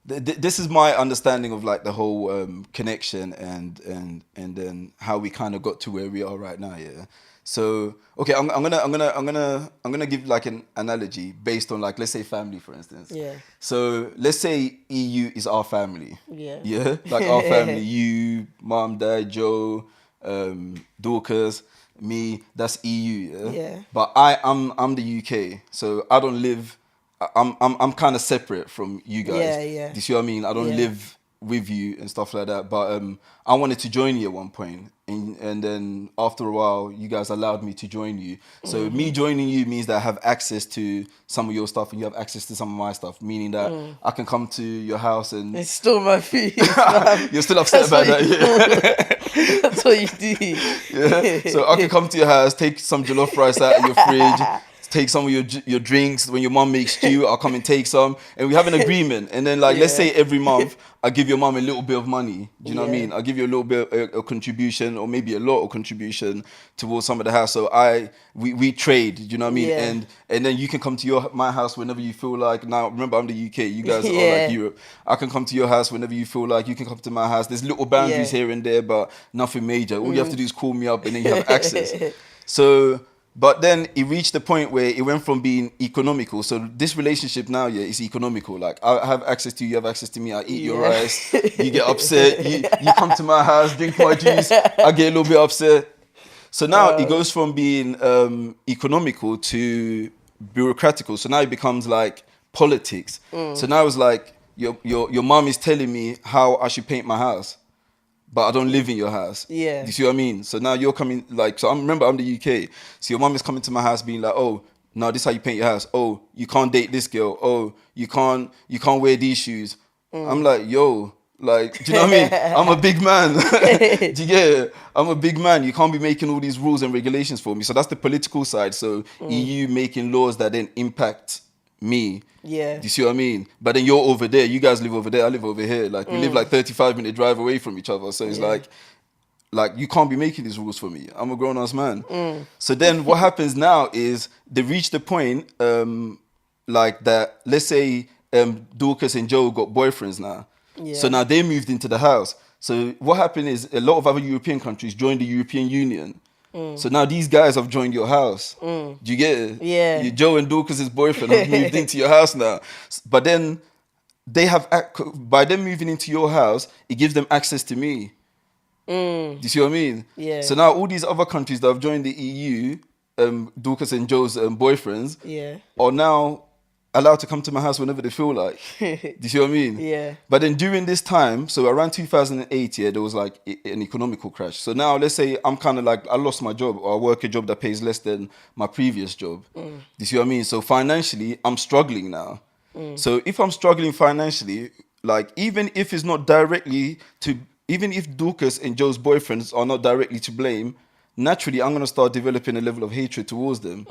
this is my understanding of like the whole connection and then how we kind of got to where we are right now. Yeah. So okay, I'm gonna give like an analogy based on like let's say family for instance. Yeah. So let's say EU is our family. Yeah. Yeah, like our family, you, mom, dad, Joe, Dorcas, me. That's EU. Yeah. Yeah. But I'm the UK, so I don't live. I'm kind of separate from you guys. Yeah, yeah. Do you see what I mean? I don't Yeah. live with you and stuff like that. But I wanted to join you at one point, and then after a while, you guys allowed me to join you. So me joining you means that I have access to some of your stuff, and you have access to some of my stuff. Meaning that I can come to your house and It's still my feet, fam. you're still upset about that. Yeah. That's what you do. Yeah. So I can come to your house, take some jollof rice out of your fridge, take some of your drinks. When your mom makes stew, I'll come and take some, and we have an agreement. And then like let's say every month I give your mom a little bit of money. Do you know what I mean? I'll give you a little bit a contribution, or maybe a lot of contribution towards some of the house. So we trade. Do you know what I mean? Yeah. And then you can come to my house whenever you feel like. Now remember, I'm the UK. You guys are Yeah. like Europe. I can come to your house whenever you feel like. You can come to my house. There's little boundaries Yeah. here and there, but nothing major. All you have to do is call me up, and then you have access. So, but then it reached the point where it went from being economical. So this relationship now, yeah, is economical. Like I have access to you, you have access to me. I eat your rice. You get upset. You come to my house, drink my juice. I get a little bit upset. So now it goes from being economical to bureaucratical. So now it becomes like politics. So now it's like your mom is telling me how I should paint my house, but I don't live in your house. Yeah. Do you see what I mean? So now you're coming, like, so remember I'm the UK. So your mom is coming to my house being like, oh, no, this is how you paint your house. Oh, you can't date this girl. Oh, you can't wear these shoes. I'm like, yo, like, do you know what I mean? I'm a big man. Do you get it? I'm a big man. You can't be making all these rules and regulations for me. So that's the political side. So EU making laws that then impact me. Yeah. Do you see what I mean? But then you're over there. You guys live over there. I live over here. Like we live like 35-minute drive away from each other. So it's like you can't be making these rules for me. I'm a grown ass man. So then what happens now is they reach the point like that. Let's say Dorcas and Joe got boyfriends now. Yeah. So now they moved into the house. So what happened is a lot of other European countries joined the European Union. So now these guys have joined your house. Do you get it? Yeah. Joe and Dorcas' boyfriend have moved into your house now. But then they have, by them moving into your house, it gives them access to me. Do you see what I mean? Yeah. So now all these other countries that have joined the EU, Dorcas and Joe's boyfriends, are now allowed to come to my house whenever they feel like. Do you see what I mean? Yeah. But then during this time, so around 2008, yeah, there was like an economical crash. So now let's say I'm kind of like, I lost my job, or I work a job that pays less than my previous job. Do you see what I mean? So financially, I'm struggling now. So if I'm struggling financially, like even if it's not directly to, even if Dorcas and Joe's boyfriends are not directly to blame, naturally I'm going to start developing a level of hatred towards them.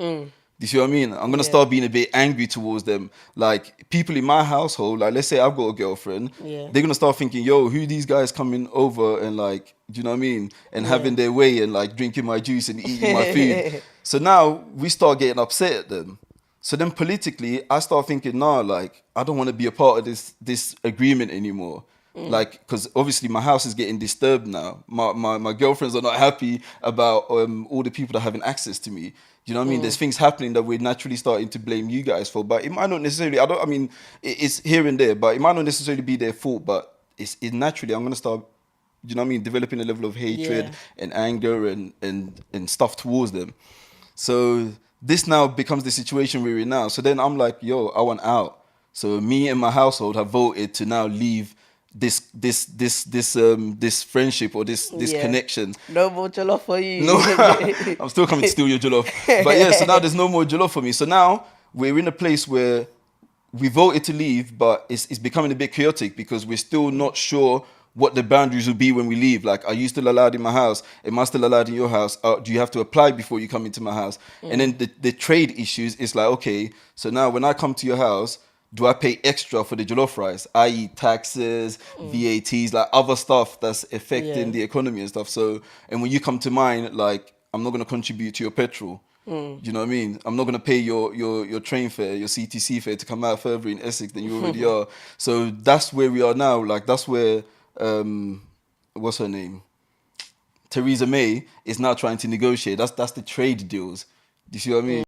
Do you see what I mean? I'm going to start being a bit angry towards them. Like, people in my household, like, let's say I've got a girlfriend, they're going to start thinking, yo, who these guys coming over and, like, do you know what I mean? And having their way and, like, drinking my juice and eating my food. So now we start getting upset at them. So then politically, I start thinking, nah, like, I don't want to be a part of this agreement anymore. Like, because obviously my house is getting disturbed now. My girlfriends are not happy about all the people that are having access to me. Do you know what I mean? There's things happening that we're naturally starting to blame you guys for, but it might not necessarily. It's here and there, but it might not necessarily be their fault. But it's naturally, I'm gonna start. Do you know what I mean? Developing a level of hatred and anger and stuff towards them. So this now becomes the situation we're in now. So then I'm like, yo, I want out. So me and my household have voted to now leave this friendship or this connection. No more jollof for you. No, I'm still coming to steal your jollof. But yeah, so now there's no more jollof for me. So now we're in a place where we voted to leave, but it's becoming a bit chaotic because we're still not sure what the boundaries will be when we leave. Like, are you still allowed in my house? Am I still allowed in your house? Do you have to apply before you come into my house? And then the trade issues is like, okay, so now when I come to your house, do I pay extra for the jollof rice, i.e. taxes, VATs, like other stuff that's affecting the economy and stuff? So, and when you come to mine, like, I'm not going to contribute to your petrol. Do you know what I mean? I'm not going to pay your train fare, your CTC fare to come out further in Essex than you already are. So that's where we are now. Like, that's where, what's her name? Theresa May is now trying to negotiate. That's the trade deals. Do you see what I mean?